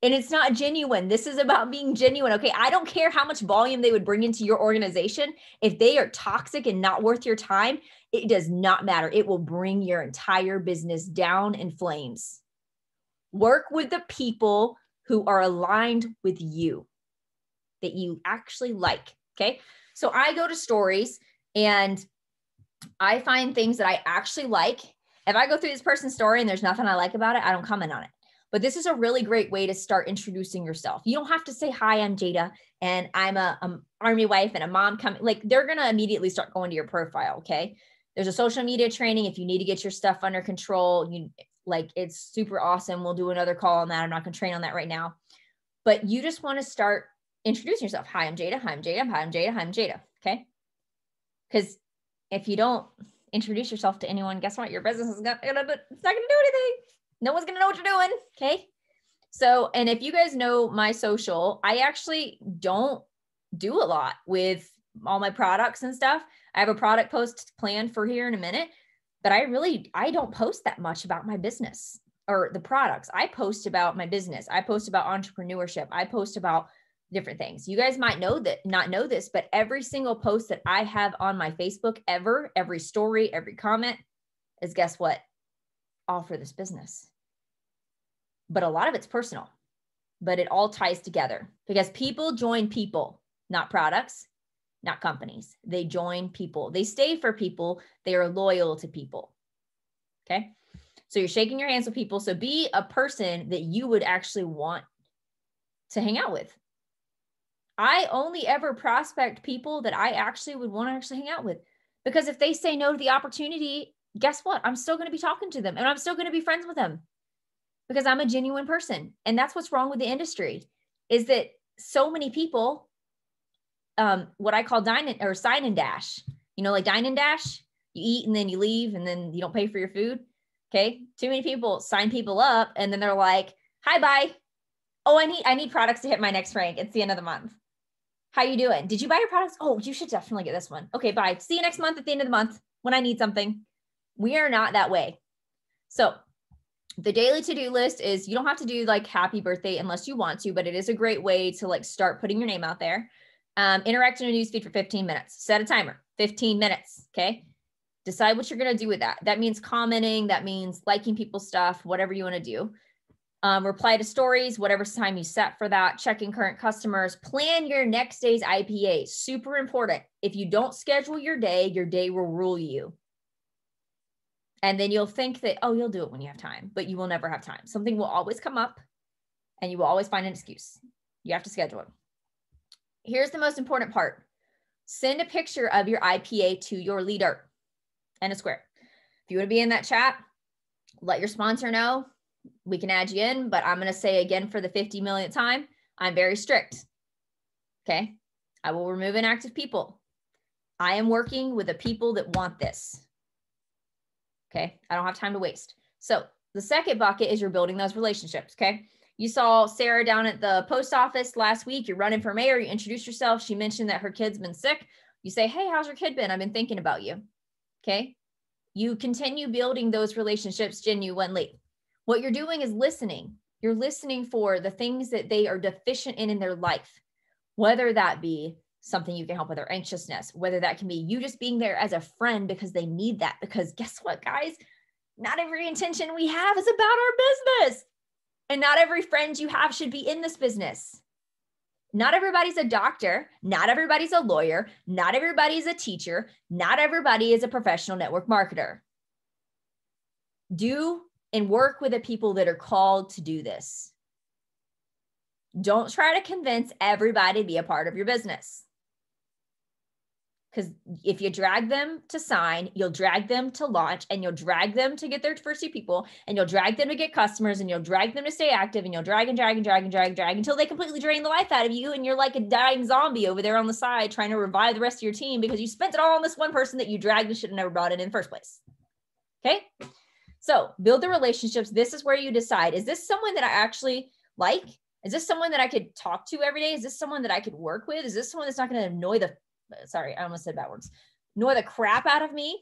And it's not genuine. This is about being genuine. Okay. I don't care how much volume they would bring into your organization. If they are toxic and not worth your time, it does not matter. It will bring your entire business down in flames. Work with the people who are aligned with you, that you actually like. Okay. So I go to stories and I find things that I actually like. If I go through this person's story and there's nothing I like about it, I don't comment on it. But this is a really great way to start introducing yourself. You don't have to say, hi, I'm Jada and I'm a army wife and a mom coming. Like they're going to immediately start going to your profile. Okay. There's a social media training. If you need to get your stuff under control, it's super awesome. We'll do another call on that. I'm not going to train on that right now, but you just want to start introducing yourself. Hi, I'm Jada. Hi, I'm Jada. Hi, I'm Jada. Hi, I'm Jada. Okay. Because if you don't introduce yourself to anyone, guess what? Your business is not going to do anything. No one's going to know what you're doing. Okay. So, and if you guys know my social, I actually don't do a lot with all my products and stuff. I have a product post planned for here in a minute, but I don't post that much about my business or the products. I post about my business. I post about entrepreneurship. I post about different things. You guys might not know this, but every single post that I have on my Facebook every story, every comment is, guess what? All for this business. But a lot of it's personal, but it all ties together because people join people, not products, not companies. They join people. They stay for people. They are loyal to people. Okay. So you're shaking your hands with people. So be a person that you would actually want to hang out with. I only ever prospect people that I actually would want to actually hang out with, because if they say no to the opportunity, guess what? I'm still going to be talking to them and I'm still going to be friends with them because I'm a genuine person. And that's what's wrong with the industry, is that so many people, what I call sign and dash, like dine and dash, you eat and then you leave and then you don't pay for your food. Okay. Too many people sign people up and then they're like, hi, bye. Oh, I need products to hit my next rank. It's the end of the month. How you doing? Did you buy your products? Oh, you should definitely get this one. Okay, bye. See you next month at the end of the month when I need something. We are not that way. So the daily to-do list is, you don't have to do like happy birthday unless you want to, but it is a great way to like start putting your name out there. Interact in a newsfeed for 15 minutes. Set a timer, 15 minutes. Okay. Decide what you're going to do with that. That means commenting. That means liking people's stuff, whatever you want to do. Reply to stories, whatever time you set for that, checking current customers, plan your next day's IPA. Super important. If you don't schedule your day will rule you. And then you'll think that, oh, you'll do it when you have time, but you will never have time. Something will always come up and you will always find an excuse. You have to schedule it. Here's the most important part. Send a picture of your IPA to your leader and a square. If you want to be in that chat, let your sponsor know. We can add you in, but I'm going to say again for the 50 millionth time, I'm very strict. Okay. I will remove inactive people. I am working with the people that want this. Okay. I don't have time to waste. So the second bucket is you're building those relationships. Okay. You saw Sarah down at the post office last week. You're running for mayor. You introduced yourself. She mentioned that her kid's been sick. You say, hey, how's your kid been? I've been thinking about you. Okay. You continue building those relationships genuinely. What you're doing is listening. You're listening for the things that they are deficient in their life, whether that be something you can help with their anxiousness, whether that can be you just being there as a friend because they need that. Because guess what, guys? Not every intention we have is about our business. And not every friend you have should be in this business. Not everybody's a doctor. Not everybody's a lawyer. Not everybody's a teacher. Not everybody is a professional network marketer. Do and work with the people that are called to do this. Don't try to convince everybody to be a part of your business. Because if you drag them to sign, you'll drag them to launch, and you'll drag them to get their first few people, and you'll drag them to get customers, and you'll drag them to stay active, and you'll drag until they completely drain the life out of you. And you're like a dying zombie over there on the side trying to revive the rest of your team because you spent it all on this one person that you dragged and should have never brought in the first place. Okay. So build the relationships. This is where you decide, is this someone that I actually like? Is this someone that I could talk to every day? Is this someone that I could work with? Is this someone that's not going to annoy I almost said bad words, annoy the crap out of me?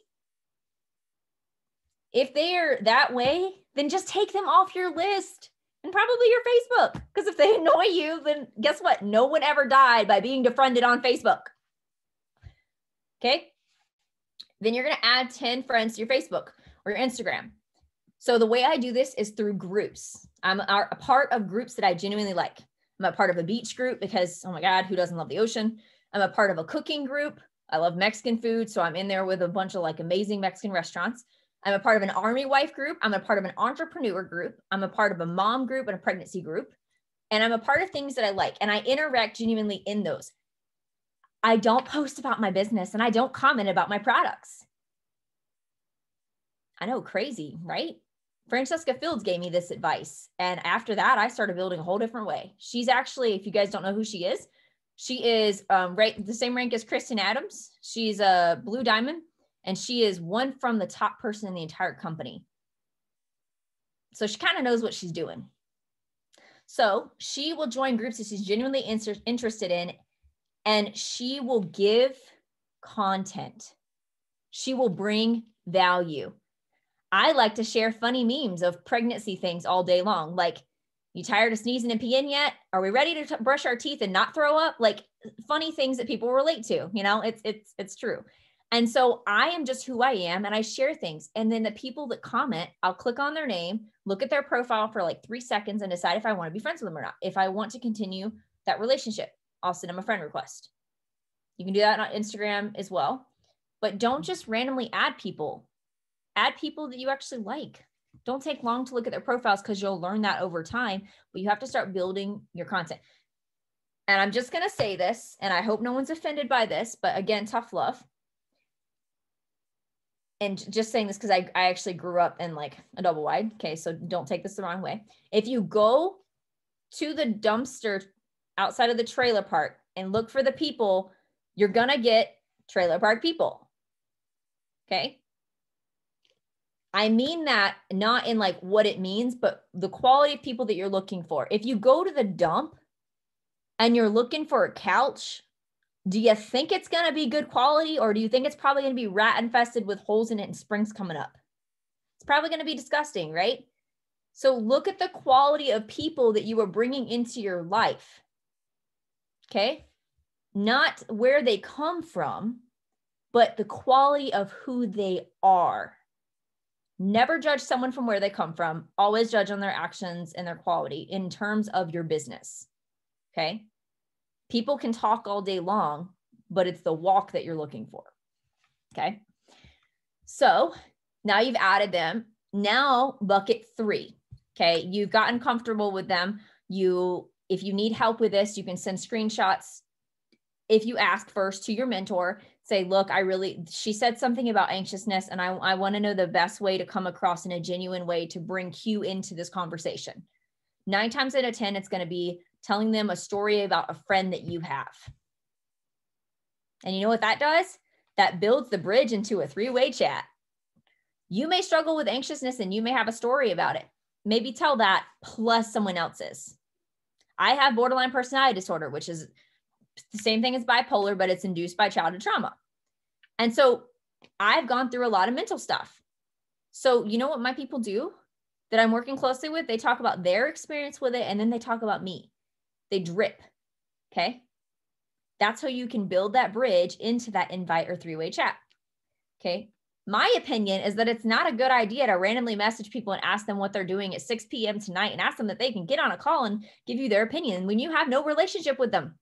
If they're that way, then just take them off your list and probably your Facebook. Because if they annoy you, then guess what? No one ever died by being defriended on Facebook. Okay. Then you're going to add 10 friends to your Facebook or your Instagram. So the way I do this is through groups. I'm a part of groups that I genuinely like. I'm a part of a beach group because, oh my God, who doesn't love the ocean? I'm a part of a cooking group. I love Mexican food. So I'm in there with a bunch of like amazing Mexican restaurants. I'm a part of an army wife group. I'm a part of an entrepreneur group. I'm a part of a mom group and a pregnancy group. And I'm a part of things that I like. And I interact genuinely in those. I don't post about my business and I don't comment about my products. I know, crazy, right? Francesca Fields gave me this advice. And after that, I started building a whole different way. She's actually, if you guys don't know who she is right the same rank as Kristen Adams. She's a Blue Diamond, and she is one from the top person in the entire company. So she kind of knows what she's doing. So she will join groups that she's genuinely interested in, and she will give content. She will bring value. I like to share funny memes of pregnancy things all day long. Like, you tired of sneezing and peeing yet? Are we ready to brush our teeth and not throw up? Like, funny things that people relate to, it's true. And so I am just who I am, and I share things. And then the people that comment, I'll click on their name, look at their profile for like 3 seconds and decide if I want to be friends with them or not. If I want to continue that relationship, I'll send them a friend request. You can do that on Instagram as well, but don't just randomly add people. Add people that you actually like. Don't take long to look at their profiles because you'll learn that over time, but you have to start building your content. And I'm just going to say this, and I hope no one's offended by this, but again, tough love. And just saying this because I actually grew up in like a double wide. Okay. So don't take this the wrong way. If you go to the dumpster outside of the trailer park and look for the people, you're going to get trailer park people. Okay. I mean that not in like what it means, but the quality of people that you're looking for. If you go to the dump and you're looking for a couch, do you think it's going to be good quality, or do you think it's probably going to be rat infested with holes in it and springs coming up? It's probably going to be disgusting, right? So look at the quality of people that you are bringing into your life. Okay. Not where they come from, but the quality of who they are. Never judge someone from where they come from. Always judge on their actions and their quality in terms of your business. Okay. People can talk all day long, but it's the walk that you're looking for. Okay. So now you've added them. Now bucket 3. Okay. You've gotten comfortable with them. If you need help with this, you can send screenshots. If you ask first to your mentor, say, look, she said something about anxiousness, and I want to know the best way to come across in a genuine way to bring Q into this conversation. 9 times out of 10, it's going to be telling them a story about a friend that you have. And you know what that does? That builds the bridge into a 3-way chat. You may struggle with anxiousness and you may have a story about it. Maybe tell that plus someone else's. I have borderline personality disorder, which is the same thing as bipolar, but it's induced by childhood trauma. And so I've gone through a lot of mental stuff. So you know what my people do that I'm working closely with? They talk about their experience with it, and then they talk about me. They drip. Okay. That's how you can build that bridge into that invite or 3-way chat. Okay. My opinion is that it's not a good idea to randomly message people and ask them what they're doing at 6 p.m. tonight and ask them that they can get on a call and give you their opinion when you have no relationship with them.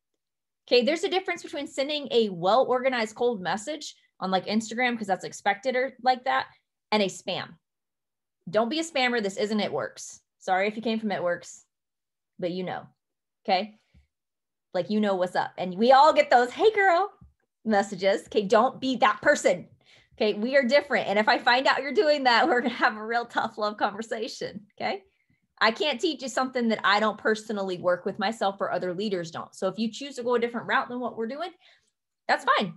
Okay. There's a difference between sending a well-organized cold message on like Instagram, because that's expected or like that, and a spam. Don't be a spammer. This isn't It Works. Sorry if you came from It Works, but you know. Okay. Like, you know what's up. And we all get those, hey girl messages. Okay. Don't be that person. Okay. We are different. And if I find out you're doing that, we're going to have a real tough love conversation. Okay. I can't teach you something that I don't personally work with myself or other leaders don't. So if you choose to go a different route than what we're doing, that's fine.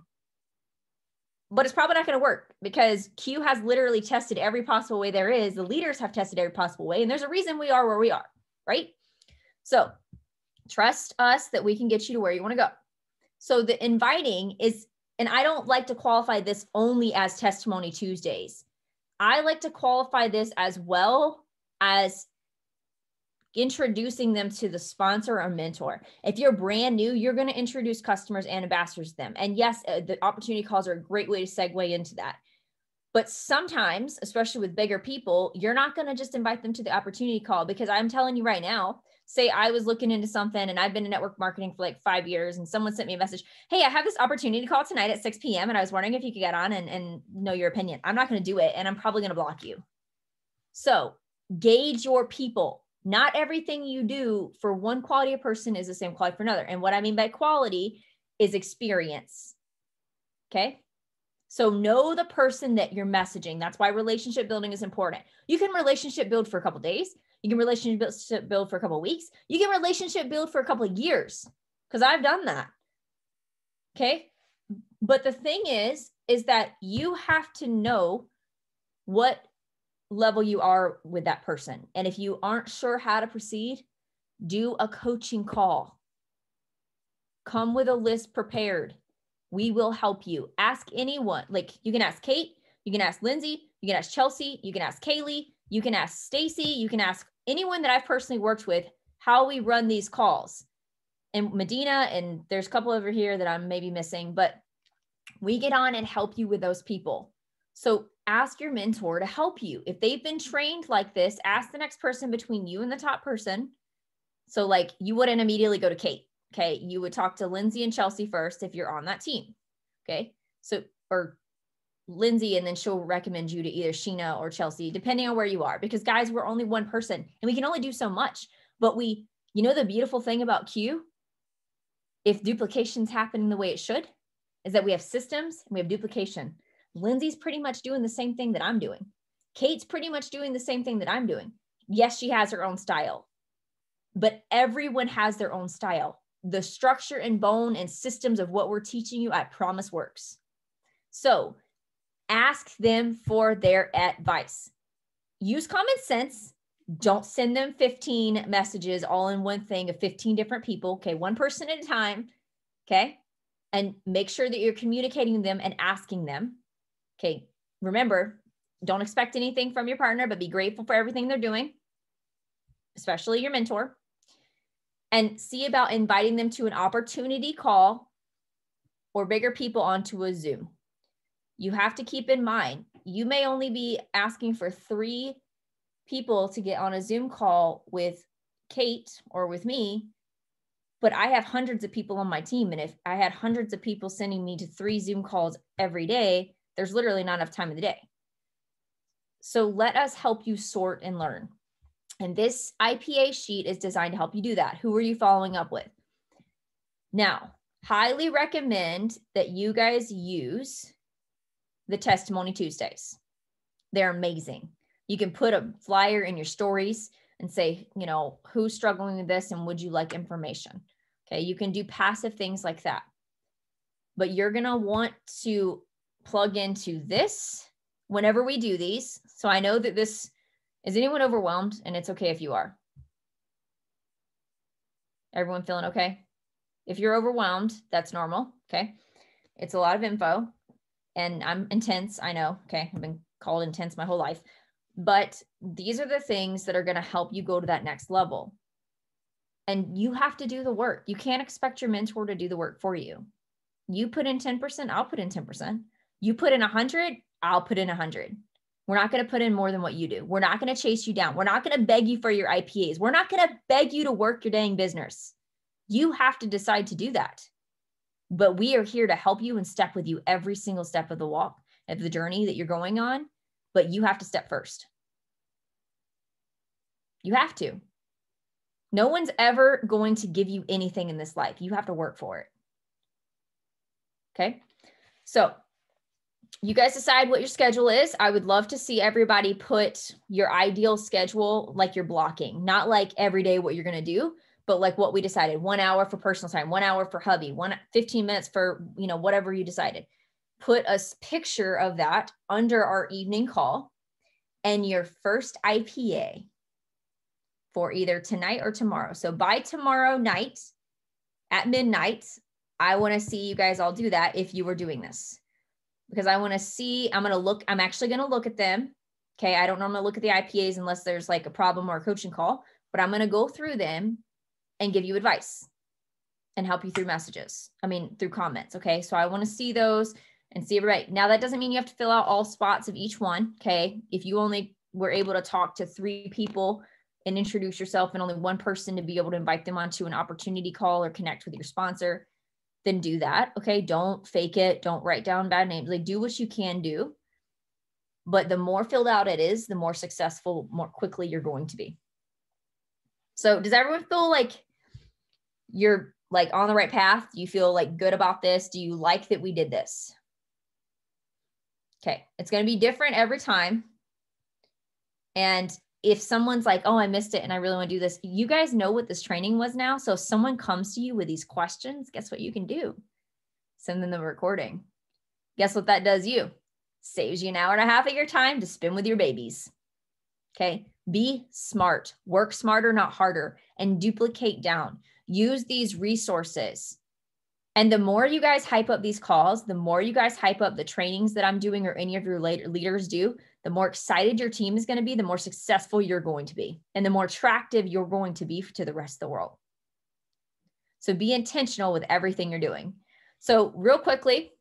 But it's probably not going to work because Q has literally tested every possible way there is. The leaders have tested every possible way. And there's a reason we are where we are, right? So trust us that we can get you to where you want to go. So the inviting is, and I don't like to qualify this only as Testimony Tuesdays. I like to qualify this as well as introducing them to the sponsor or mentor. If you're brand new, you're going to introduce customers and ambassadors to them. And yes, the opportunity calls are a great way to segue into that. But sometimes, especially with bigger people, you're not going to just invite them to the opportunity call, because I'm telling you right now, say I was looking into something and I've been in network marketing for like 5 years and someone sent me a message, hey, I have this opportunity call tonight at 6 p.m. and I was wondering if you could get on and know your opinion. I'm not going to do it, and I'm probably going to block you. So gauge your people. Not everything you do for one quality of person is the same quality for another. And what I mean by quality is experience. Okay. So know the person that you're messaging. That's why relationship building is important. You can relationship build for a couple of days. You can relationship build for a couple of weeks. You can relationship build for a couple of years, because I've done that. Okay. But the thing is that you have to know what level you are with that person. And if you aren't sure how to proceed, do a coaching call. Come with a list prepared. We will help you. Ask anyone. Like, you can ask Kate, you can ask Lindsay, you can ask Chelsea, you can ask Kaylee, you can ask Stacy, you can ask anyone that I've personally worked with how we run these calls. And Medina, and there's a couple over here that I'm maybe missing, but we get on and help you with those people. So ask your mentor to help you. If they've been trained like this, ask the next person between you and the top person. So like, you wouldn't immediately go to Kate. Okay. You would talk to Lindsay and Chelsea first if you're on that team. Okay. So, or Lindsay, and then she'll recommend you to either Sheena or Chelsea, depending on where you are, because guys, we're only one person and we can only do so much. But you know, the beautiful thing about Q, if duplication's happening the way it should, is that we have systems and we have duplication. Lindsay's pretty much doing the same thing that I'm doing. Kate's pretty much doing the same thing that I'm doing. Yes, she has her own style, but everyone has their own style. The structure and bone and systems of what we're teaching you, I promise, works. So ask them for their advice. Use common sense. Don't send them 15 messages all in one thing of 15 different people. Okay, one person at a time. Okay, and make sure that you're communicating with them and asking them. Okay, remember, don't expect anything from your partner, but be grateful for everything they're doing, especially your mentor. And see about inviting them to an opportunity call or bigger people onto a Zoom. You have to keep in mind, you may only be asking for 3 people to get on a Zoom call with Kate or with me, but I have hundreds of people on my team. And if I had hundreds of people sending me to 3 Zoom calls every day, there's literally not enough time in the day. So let us help you sort and learn. And this IPA sheet is designed to help you do that. Who are you following up with? Now, highly recommend that you guys use the Testimony Tuesdays. They're amazing. You can put a flyer in your stories and say, you know, who's struggling with this and would you like information? Okay, you can do passive things like that. But you're going to want to plug into this whenever we do these. So I know that this, is anyone overwhelmed? And it's okay if you are. Everyone feeling okay? If you're overwhelmed, that's normal. Okay. It's a lot of info. And I'm intense, I know, okay? I've been called intense my whole life. But these are the things that are going to help you go to that next level. And you have to do the work. You can't expect your mentor to do the work for you. You put in 10%, I'll put in 10%. You put in 100, I'll put in 100. We're not going to put in more than what you do. We're not going to chase you down. We're not going to beg you for your IPAs. We're not going to beg you to work your dang business. You have to decide to do that. But we are here to help you and step with you every single step of the walk, of the journey that you're going on. But you have to step first. You have to. No one's ever going to give you anything in this life. You have to work for it. Okay. So you guys decide what your schedule is. I would love to see everybody put your ideal schedule, like you're blocking, not like every day what you're going to do, but like what we decided, 1 hour for personal time, 1 hour for hubby, 15 minutes for, you know, whatever you decided. Put a picture of that under our evening call, and your first IPA for either tonight or tomorrow. So by tomorrow night at midnight, I want to see you guys all do that if you were doing this, because I want to see, I'm actually going to look at them. Okay. I don't normally look at the IPAs unless there's like a problem or a coaching call, but I'm going to go through them and give you advice and help you through through comments. Okay. So I want to see those and see everybody. Now that doesn't mean you have to fill out all spots of each one. Okay. If you only were able to talk to 3 people and introduce yourself and only 1 person to be able to invite them onto an opportunity call or connect with your sponsor, then do that. Okay. Don't fake it. Don't write down bad names. Like, do what you can do. But the more filled out it is, the more successful, more quickly you're going to be. So does everyone feel like you're like on the right path? Do you feel like good about this? Do you like that we did this? Okay. It's going to be different every time. And if someone's like, oh, I missed it and I really want to do this, you guys know what this training was now. So if someone comes to you with these questions, guess what you can do? Send them the recording. Guess what that does you? Saves you an hour and a half of your time to spend with your babies. Okay. Be smart, work smarter, not harder, and duplicate down. Use these resources. And the more you guys hype up these calls, the more you guys hype up the trainings that I'm doing or any of your leaders do, the more excited your team is going to be, the more successful you're going to be, and the more attractive you're going to be to the rest of the world. So be intentional with everything you're doing. So real quickly,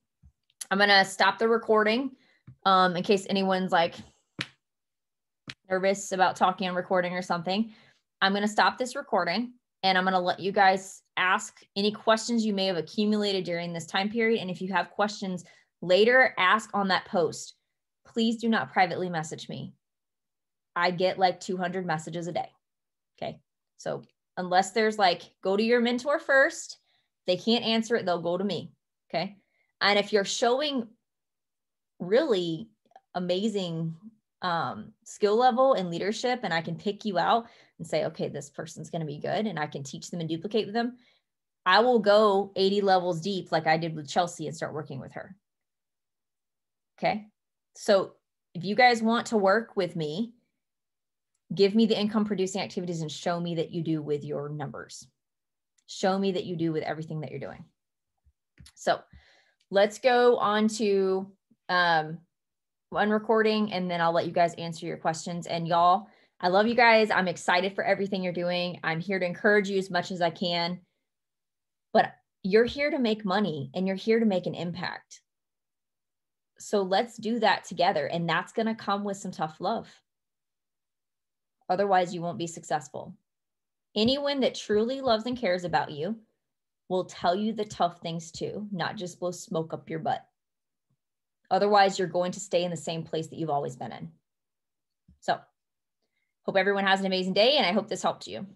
I'm going to stop the recording in case anyone's like nervous about talking on recording or something. I'm going to stop this recording and I'm going to let you guys ask any questions you may have accumulated during this time period. And if you have questions Later, ask on that post, please do not privately message me. I get like 200 messages a day. Okay. So unless there's like, go to your mentor first, they can't answer it, they'll go to me. Okay. And if you're showing really amazing skill level and leadership, and I can pick you out and say, okay, this person's going to be good, and I can teach them and duplicate with them, I will go 80 levels deep like I did with Chelsea and start working with her. Okay. So if you guys want to work with me, give me the income producing activities and show me that you do with your numbers. Show me that you do with everything that you're doing. So let's go on to unrecording, and then I'll let you guys answer your questions. And y'all, I love you guys. I'm excited for everything you're doing. I'm here to encourage you as much as I can, but you're here to make money and you're here to make an impact. So let's do that together. And that's going to come with some tough love. Otherwise, you won't be successful. Anyone that truly loves and cares about you will tell you the tough things too, not just blow smoke up your butt. Otherwise, you're going to stay in the same place that you've always been in. So, hope everyone has an amazing day, and I hope this helped you.